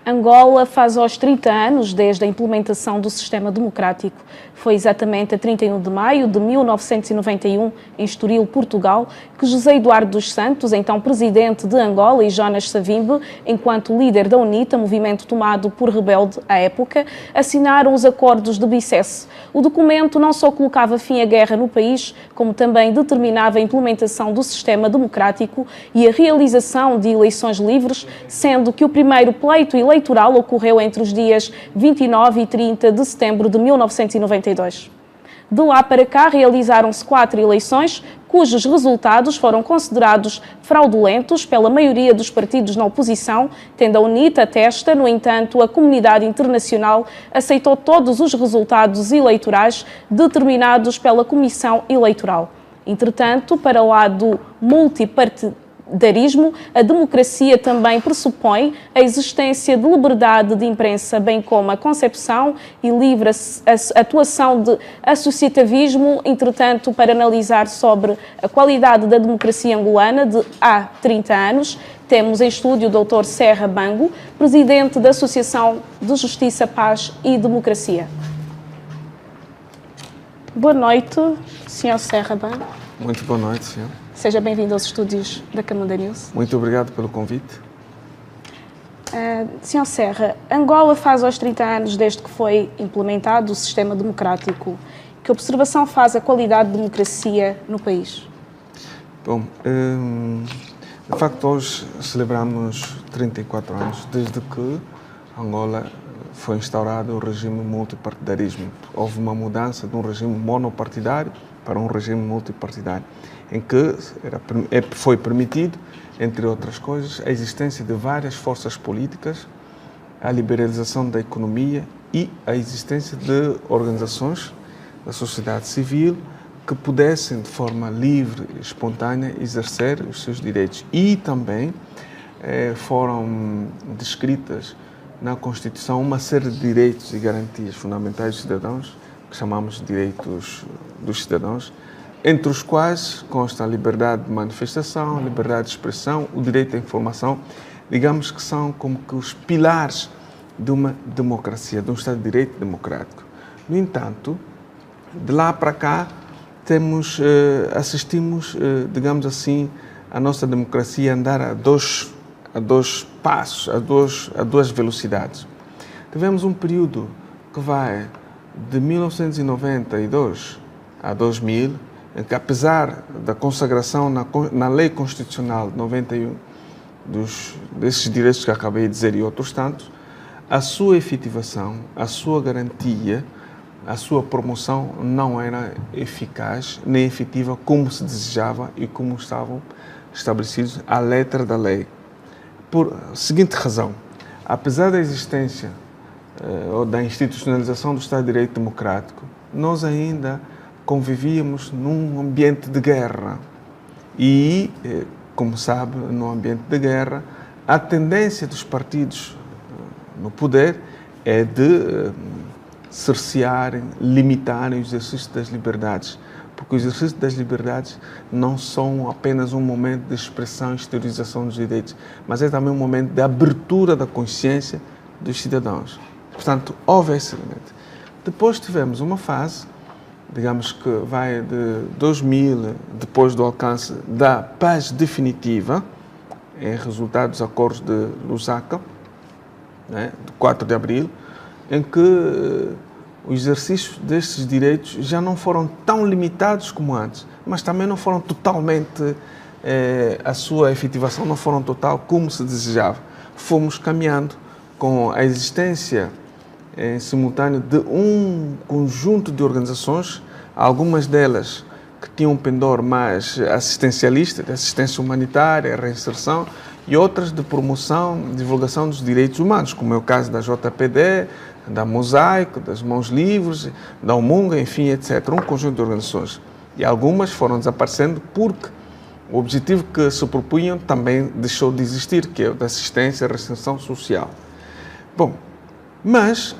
Angola faz aos 30 anos desde a implementação do sistema democrático. Foi exatamente a 31 de maio de 1991, em Estoril, Portugal, que José Eduardo dos Santos, então presidente de Angola, e Jonas Savimbi, enquanto líder da UNITA, movimento tomado por rebelde à época, assinaram os acordos de Bicesse. O documento não só colocava fim à guerra no país, como também determinava a implementação do sistema democrático e a realização de eleições livres, sendo que o primeiro pleito eleitoral ocorreu entre os dias 29 e 30 de setembro de 1992. De lá para cá realizaram-se 4 eleições, cujos resultados foram considerados fraudulentos pela maioria dos partidos na oposição, tendo a UNITA atesta, no entanto, a comunidade internacional aceitou todos os resultados eleitorais determinados pela Comissão Eleitoral. Entretanto, para lá do multipartidarismo, a democracia também pressupõe a existência de liberdade de imprensa, bem como a concepção e livre atuação de associativismo. Entretanto, para analisar sobre a qualidade da democracia angolana de há 30 anos, temos em estúdio o Dr. Serra Bango, presidente da Associação de Justiça, Paz e Democracia. Boa noite, Sr. Serra Bango. Muito boa noite, senhor. Seja bem-vindo aos estúdios da Camunda News. Muito obrigado pelo convite. Sr. Serra, Angola faz aos 30 anos desde que foi implementado o sistema democrático. Que observação faz a qualidade de democracia no país? Bom, de facto hoje celebramos 34 anos desde que Angola foi instaurado o regime multipartidarismo. Houve uma mudança de um regime monopartidário para um regime multipartidário, em que foi permitido, entre outras coisas, a existência de várias forças políticas, a liberalização da economia e a existência de organizações da sociedade civil que pudessem, de forma livre e espontânea, exercer os seus direitos. E também foram descritas na Constituição uma série de direitos e garantias fundamentais dos cidadãos, que chamamos de direitos dos cidadãos, entre os quais consta a liberdade de manifestação, a liberdade de expressão, o direito à informação, digamos que são como que os pilares de uma democracia, de um Estado de Direito democrático. No entanto, de lá para cá, assistimos, digamos assim, a nossa democracia andar a dois passos, a duas velocidades. Tivemos um período que vai de 1992 a 2000, em que, apesar da consagração na Lei Constitucional de 91 desses direitos que acabei de dizer e outros tantos, a sua efetivação, a sua garantia, a sua promoção não era eficaz nem efetiva como se desejava e como estavam estabelecidos à letra da lei. Por seguinte razão: apesar da existência ou da institucionalização do Estado de Direito democrático, nós ainda convivíamos num ambiente de guerra. E, como sabe, no ambiente de guerra, a tendência dos partidos no poder é de cercearem, limitarem o exercício das liberdades, porque o exercício das liberdades não são apenas um momento de expressão e exteriorização dos direitos, mas é também um momento de abertura da consciência dos cidadãos. Portanto, houve esse elemento. Depois tivemos uma fase, digamos que vai de 2000, depois do alcance da paz definitiva, em resultado dos acordos de Lusaka, de 4 de abril, em que o exercício destes direitos já não foram tão limitados como antes, mas também não foram totalmente, a sua efetivação não foram total como se desejava. Fomos caminhando com a existência em simultâneo de um conjunto de organizações, algumas delas que tinham um pendor mais assistencialista, de assistência humanitária, reinserção, e outras de promoção, divulgação dos direitos humanos, como é o caso da JPD, da Mosaico, das Mãos Livres, da Umunga, enfim, etc. Um conjunto de organizações. E algumas foram desaparecendo porque o objetivo que se propunham também deixou de existir, que é o da assistência e reinserção social. Bom, mas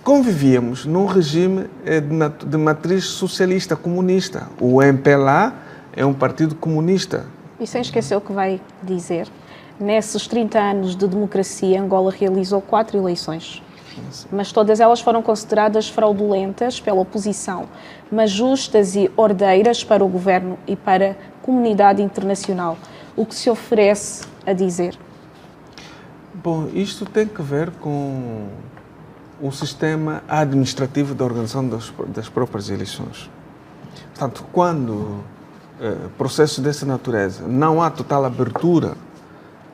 convivíamos num regime de matriz socialista, comunista. O MPLA é um partido comunista. E sem esquecer o que vai dizer, Nesses 30 anos de democracia, Angola realizou 4 eleições, mas todas elas foram consideradas fraudulentas pela oposição, mas justas e ordeiras para o governo e para a comunidade internacional. O que se oferece a dizer? Bom, isto tem que ver com o sistema administrativo da organização das próprias eleições. Portanto, quando processos dessa natureza não há total abertura,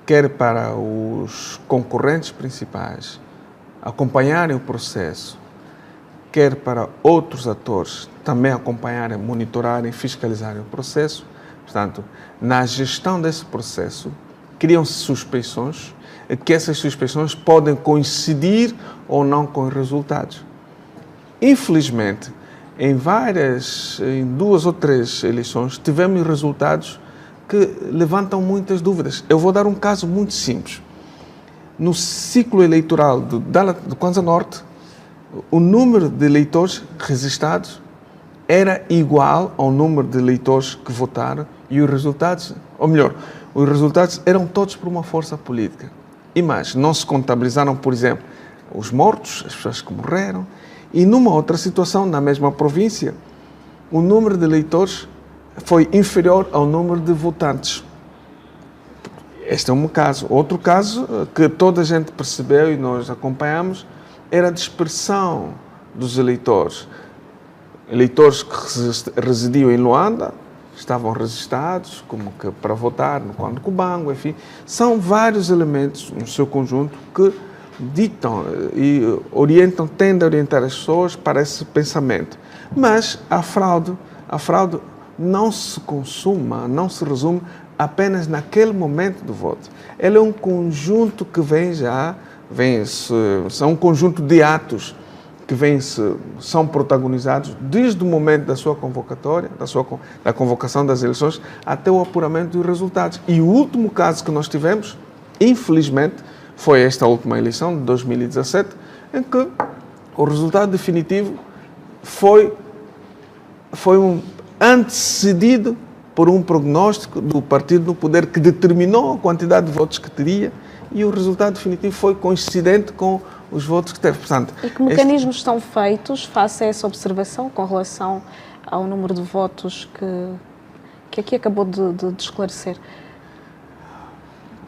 quer para os concorrentes principais acompanharem o processo, quer para outros atores também acompanharem, monitorarem, fiscalizarem o processo. Portanto, na gestão desse processo, criam-se suspeições, que essas suspeições podem coincidir ou não com os resultados. Infelizmente, em 2 ou 3 eleições, tivemos resultados que levantam muitas dúvidas. Eu vou dar um caso muito simples. No ciclo eleitoral do Kwanza Norte, o número de eleitores registrados era igual ao número de eleitores que votaram e os resultados, ou melhor, os resultados eram todos por uma força política. E mais, não se contabilizaram, por exemplo, os mortos, as pessoas que morreram, e numa outra situação, na mesma província, o número de eleitores foi inferior ao número de votantes. Este é um caso. Outro caso que toda a gente percebeu e nós acompanhamos era a dispersão dos eleitores. Eleitores que residiam em Luanda estavam registrados como que para votar no Conde Cubango, enfim. São vários elementos no seu conjunto que ditam e orientam, tendem a orientar as pessoas para esse pensamento. Mas a fraude não se consuma, não se resume apenas naquele momento do voto. Ela é um conjunto que são um conjunto de atos que são protagonizados desde o momento da sua convocatória, da convocação das eleições, até o apuramento dos resultados. E o último caso que nós tivemos, infelizmente, foi esta última eleição de 2017, em que o resultado definitivo foi antecedido por um prognóstico do partido no poder que determinou a quantidade de votos que teria e o resultado definitivo foi coincidente com os votos que teve. Portanto, e que mecanismos estão feitos face a essa observação com relação ao número de votos que aqui acabou de esclarecer?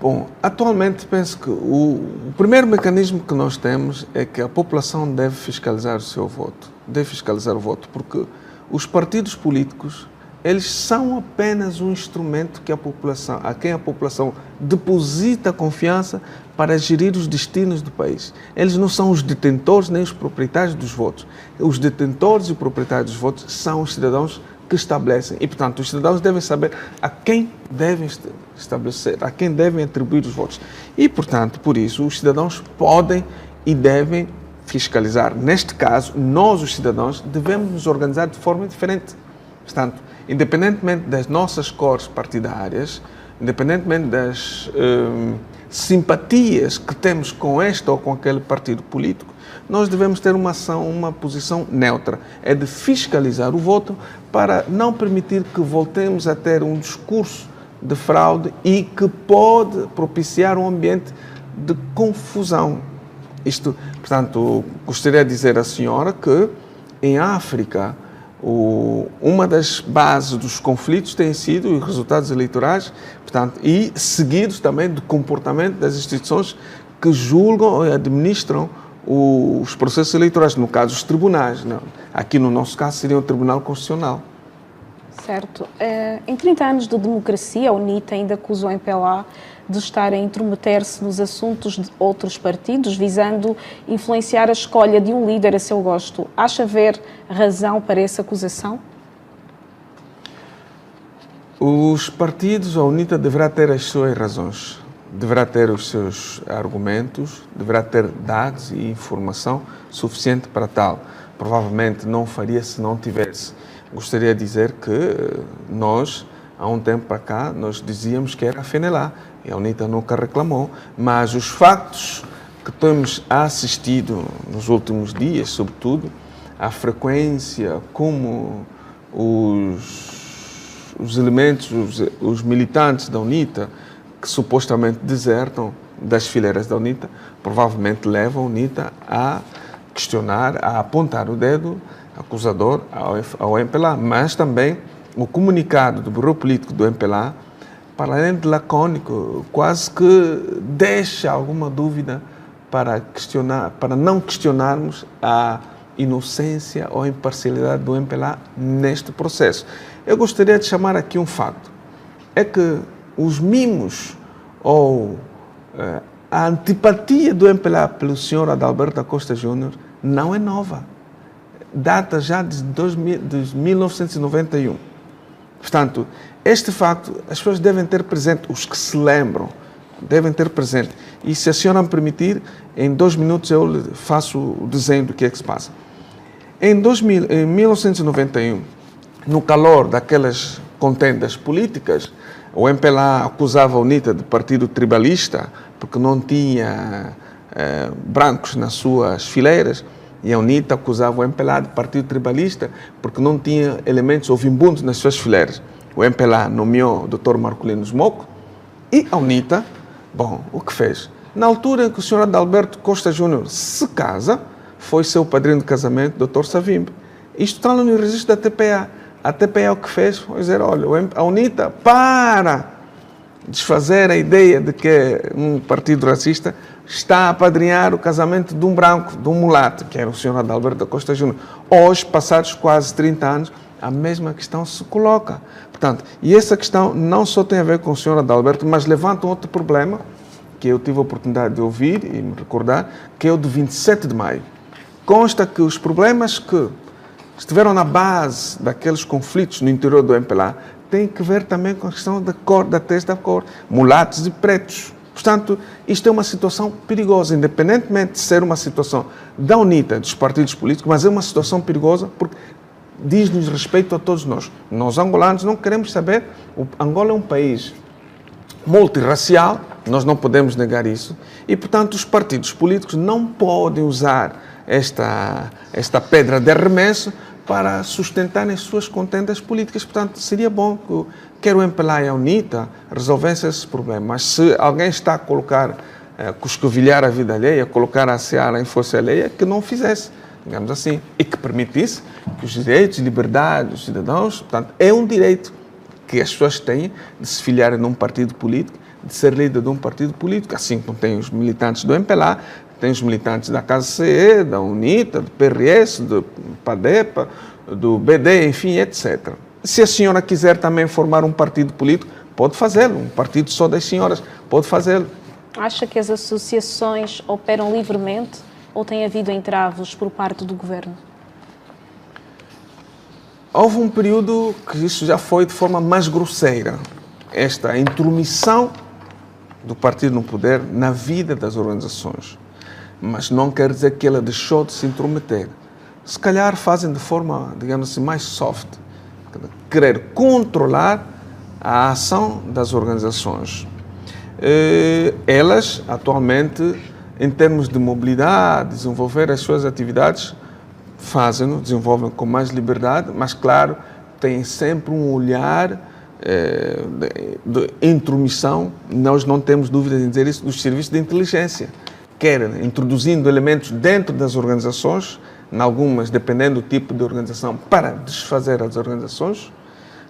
Bom, atualmente penso que o primeiro mecanismo que nós temos é que a população deve fiscalizar o seu voto. Deve fiscalizar o voto, porque os partidos políticos, eles são apenas um instrumento a quem a população deposita confiança para gerir os destinos do país. Eles não são os detentores nem os proprietários dos votos. Os detentores e proprietários dos votos são os cidadãos que estabelecem. E, portanto, os cidadãos devem saber a quem devem estabelecer, a quem devem atribuir os votos. E, portanto, por isso, os cidadãos podem e devem fiscalizar. Neste caso, nós, os cidadãos, devemos nos organizar de forma diferente. Portanto, independentemente das nossas cores partidárias, independentemente das simpatias que temos com este ou com aquele partido político, nós devemos ter uma posição neutra. É de fiscalizar o voto para não permitir que voltemos a ter um discurso de fraude e que pode propiciar um ambiente de confusão. Portanto, gostaria de dizer à senhora que em África, uma das bases dos conflitos tem sido os resultados eleitorais, portanto, e seguidos também do comportamento das instituições que julgam e administram os processos eleitorais, no caso os tribunais. Não? Aqui no nosso caso seria o Tribunal Constitucional. Certo. Em 30 anos de democracia, a UNITA ainda acusou a MPLA de estar a intrometer-se nos assuntos de outros partidos, visando influenciar a escolha de um líder a seu gosto. Acha haver razão para essa acusação? Os partidos, a UNITA deverá ter as suas razões, deverá ter os seus argumentos, deverá ter dados e informação suficiente para tal. Provavelmente não faria se não tivesse. Gostaria de dizer que nós, há um tempo para cá, nós dizíamos que era a FENELA, e a UNITA nunca reclamou, mas os factos que temos assistido nos últimos dias, sobretudo, a frequência como os elementos, os militantes da UNITA, que supostamente desertam das fileiras da UNITA, provavelmente levam a UNITA a questionar, a apontar o dedo acusador ao MPLA, mas também o comunicado do Bureau Político do MPLA, para além de lacônico, quase que deixa alguma dúvida para não questionarmos a inocência ou a imparcialidade do MPLA neste processo. Eu gostaria de chamar aqui um facto, é que os mimos ou a antipatia do MPLA pelo senhor Adalberto da Costa Júnior não é nova. Data já de 1991. Portanto, este facto as pessoas devem ter presente, os que se lembram, devem ter presente. E se a senhora me permitir, em 2 minutos eu lhe faço o desenho do que é que se passa. Em 1991, no calor daquelas contendas políticas, o MPLA acusava a UNITA de partido tribalista, porque não tinha brancos nas suas fileiras, e a UNITA acusava o MPLA de partido tribalista, porque não tinha elementos ouvimbundos nas suas fileiras. O MPLA nomeou o Dr. Marcolino Smoco, e a UNITA, bom, o que fez? Na altura em que o Sr. Adalberto Costa Júnior se casa, foi seu padrinho de casamento, Dr. Savimbi. Isto está no registro da TPA. A TPA o que fez foi dizer, olha, a UNITA, para desfazer a ideia de que um partido racista está a apadrinhar o casamento de um branco, de um mulato, que era o Sr. Adalberto da Costa Júnior. Hoje, passados quase 30 anos, a mesma questão se coloca. Portanto, e essa questão não só tem a ver com o Sr. Adalberto, mas levanta um outro problema, que eu tive a oportunidade de ouvir e me recordar, que é o do 27 de maio. Consta que os problemas que estiveram na base daqueles conflitos no interior do MPLA têm que ver também com a questão da cor, da tez da cor, mulatos e pretos. Portanto, isto é uma situação perigosa, independentemente de ser uma situação da UNITA, dos partidos políticos, mas é uma situação perigosa porque diz-nos respeito a todos nós. Nós, angolanos, não queremos saber. O Angola é um país multirracial, nós não podemos negar isso, e, portanto, os partidos políticos não podem usar esta pedra de arremesso para sustentarem as suas contendas políticas. Portanto, seria bom que quer o MPLA e a UNITA resolvessem esse problema. Mas se alguém está a colocar, cuscovilhar a vida alheia, colocar a seara em força alheia, que não fizesse, digamos assim, e que permitisse que os direitos e liberdades dos cidadãos, portanto, é um direito que as pessoas têm de se filiarem num partido político, de ser líder de um partido político, assim como tem os militantes do MPLA, tem os militantes da KCE, da UNITA, do PRS, do PADEPA, do BD, enfim, etc. Se a senhora quiser também formar um partido político, pode fazê-lo. Um partido só das senhoras, pode fazê-lo. Acha que as associações operam livremente ou tem havido entraves por parte do governo? Houve um período que isso já foi de forma mais grosseira. Esta intromissão do partido no poder na vida das organizações. Mas não quer dizer que ela deixou de se intrometer. Se calhar fazem de forma, digamos assim, mais soft. Querer controlar a ação das organizações. Elas, atualmente, em termos de mobilidade, desenvolver as suas atividades, desenvolvem com mais liberdade, mas, claro, têm sempre um olhar de intromissão. Nós não temos dúvidas em dizer isso, dos serviços de inteligência. Quer introduzindo elementos dentro das organizações, em algumas, dependendo do tipo de organização, para desfazer as organizações,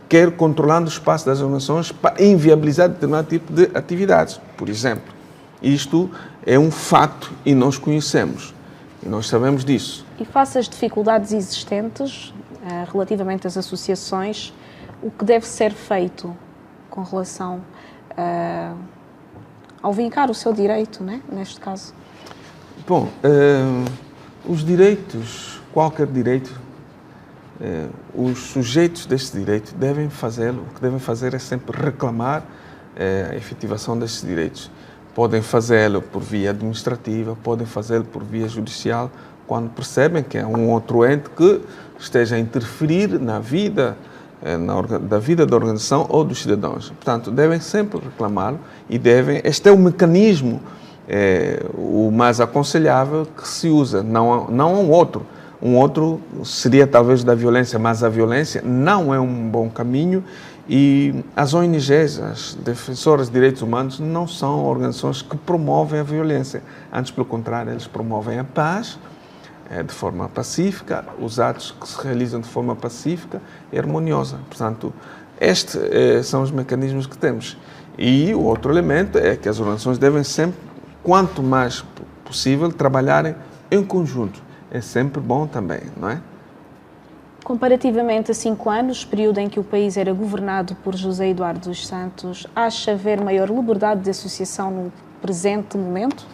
quer controlando o espaço das organizações para inviabilizar determinado tipo de atividades. Por exemplo, isto é um facto e nós conhecemos, e nós sabemos disso. E face às dificuldades existentes relativamente às associações, o que deve ser feito com relação ao vincar o seu direito, né, neste caso? Bom, os direitos, qualquer direito, os sujeitos deste direito devem fazê-lo. O que devem fazer é sempre reclamar a efetivação destes direitos. Podem fazê-lo por via administrativa, podem fazê-lo por via judicial, quando percebem que é um outro ente que esteja a interferir na vida da vida da organização ou dos cidadãos. Portanto, devem sempre reclamá-lo e este é o mecanismo o mais aconselhável que se usa, não um outro. Um outro seria talvez da violência, mas a violência não é um bom caminho E as ONGs, as defensoras de direitos humanos, não são organizações que promovem a violência. Antes, pelo contrário, eles promovem a paz de forma pacífica, os atos que se realizam de forma pacífica e harmoniosa. Portanto, estes são os mecanismos que temos. E o outro elemento é que as organizações devem sempre, quanto mais possível, trabalharem em conjunto. É sempre bom também, não é? Comparativamente a 5 anos, período em que o país era governado por José Eduardo dos Santos, acha haver maior liberdade de associação no presente momento?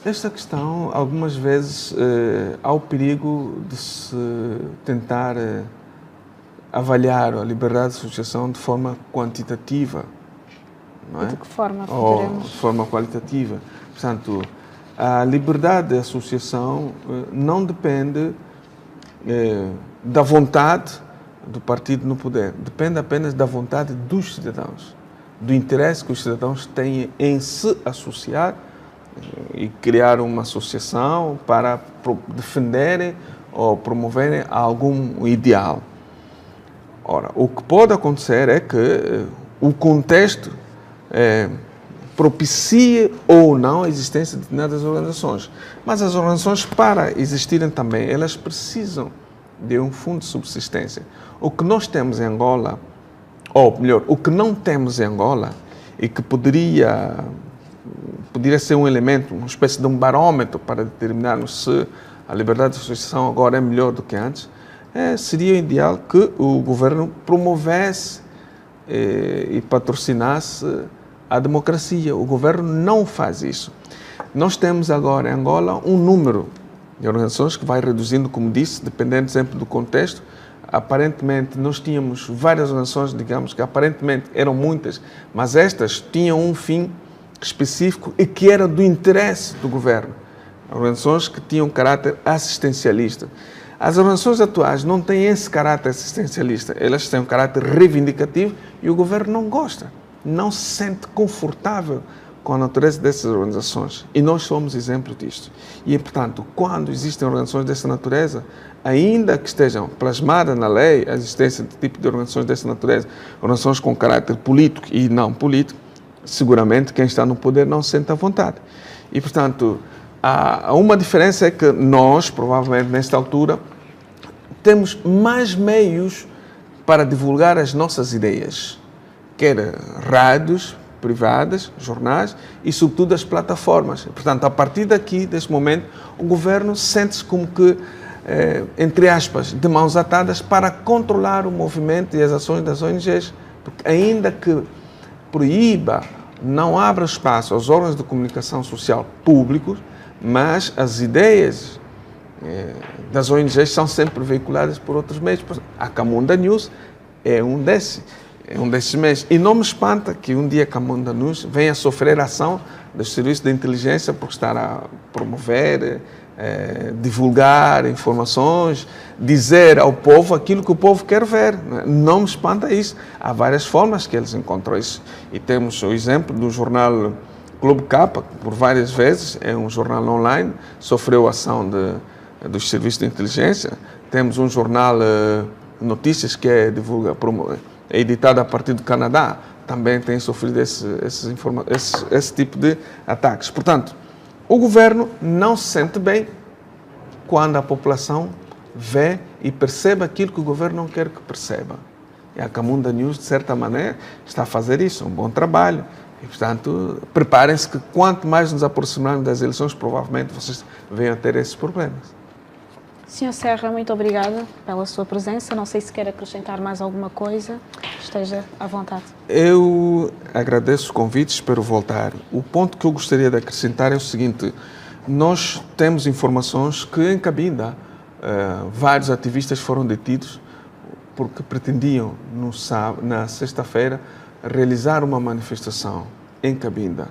Esta questão, algumas vezes, há o perigo de se tentar avaliar a liberdade de associação de forma quantitativa, não é? De que forma Ou de forma qualitativa. Portanto, a liberdade de associação não depende da vontade do partido no poder, depende apenas da vontade dos cidadãos, do interesse que os cidadãos têm em se associar e criar uma associação para defenderem ou promoverem algum ideal. Ora, o que pode acontecer é que o contexto propicie ou não a existência de determinadas organizações. Mas as organizações, para existirem também, elas precisam de um fundo de subsistência. O que nós temos em Angola, ou melhor, o que não temos em Angola, e que poderia ser um elemento, uma espécie de um barômetro para determinarmos se a liberdade de associação agora é melhor do que antes, seria ideal que o governo promovesse e patrocinasse a democracia. O governo não faz isso. Nós temos agora em Angola um número de organizações que vai reduzindo, como disse, dependendo sempre do contexto. Aparentemente, nós tínhamos várias organizações, digamos que aparentemente eram muitas, mas estas tinham um fim específico e que era do interesse do governo. Organizações que tinham caráter assistencialista. As organizações atuais não têm esse caráter assistencialista, elas têm um caráter reivindicativo e o governo não gosta, não se sente confortável com a natureza dessas organizações. E nós somos exemplo disto. E, portanto, quando existem organizações dessa natureza, ainda que estejam plasmadas na lei a existência de tipo de organizações dessa natureza, organizações com caráter político e não político, seguramente quem está no poder não se sente à vontade. E, portanto, há uma diferença é que nós, provavelmente, nesta altura, temos mais meios para divulgar as nossas ideias, quer rádios privadas, jornais e, sobretudo, as plataformas. Portanto, a partir daqui, deste momento, o governo sente-se como que, entre aspas, de mãos atadas para controlar o movimento e as ações das ONGs, porque ainda que proíba, não abra espaço aos órgãos de comunicação social públicos, mas as ideias das ONGs são sempre veiculadas por outros meios. A Camunda News é um desses meios. E não me espanta que um dia a Camunda News venha a sofrer ação dos serviços de inteligência por estar a promover, divulgar informações, dizer ao povo aquilo que o povo quer ver. Não me espanta isso. Há várias formas que eles encontram isso. E temos o exemplo do jornal Globo Capa, que por várias vezes é um jornal online, sofreu ação dos serviços de inteligência. Temos um jornal Notícias que é editado a partir do Canadá, também tem sofrido esse tipo de ataques. Portanto, o governo não se sente bem quando a população vê e percebe aquilo que o governo não quer que perceba. E a Camunda News, de certa maneira, está a fazer isso, um bom trabalho. E, portanto, preparem-se que quanto mais nos aproximarmos das eleições, provavelmente vocês venham a ter esses problemas. Sr. Serra, muito obrigada pela sua presença. Não sei se quer acrescentar mais alguma coisa. Esteja à vontade. Eu agradeço o convite, espero voltar. O ponto que eu gostaria de acrescentar é o seguinte. Nós temos informações que em Cabinda vários ativistas foram detidos porque pretendiam, na sexta-feira, realizar uma manifestação em Cabinda.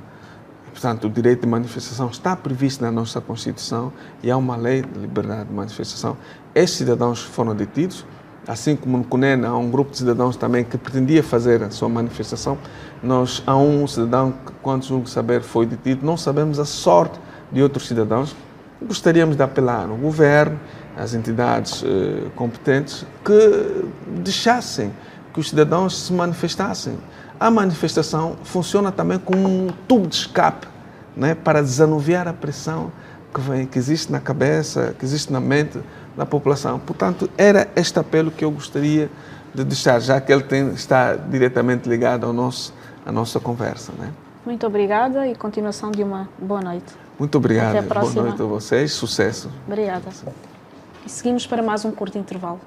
Portanto, o direito de manifestação está previsto na nossa Constituição e há uma lei de liberdade de manifestação. Esses cidadãos foram detidos, assim como no Cunene há um grupo de cidadãos também que pretendia fazer a sua manifestação. Há um cidadão que, quando julgo saber, foi detido. Não sabemos a sorte de outros cidadãos. gostaríamos de apelar ao governo, às entidades competentes, que deixassem que os cidadãos se manifestassem. A manifestação funciona também como um tubo de escape, né, para desanuviar a pressão que existe na cabeça, que existe na mente da população. Portanto, era este apelo que eu gostaria de deixar, já que ele está diretamente ligado à nossa conversa, né? Muito obrigada e continuação de uma boa noite. Muito obrigado. Até a próxima. Boa noite a vocês. Sucesso. Obrigada. E seguimos para mais um curto intervalo.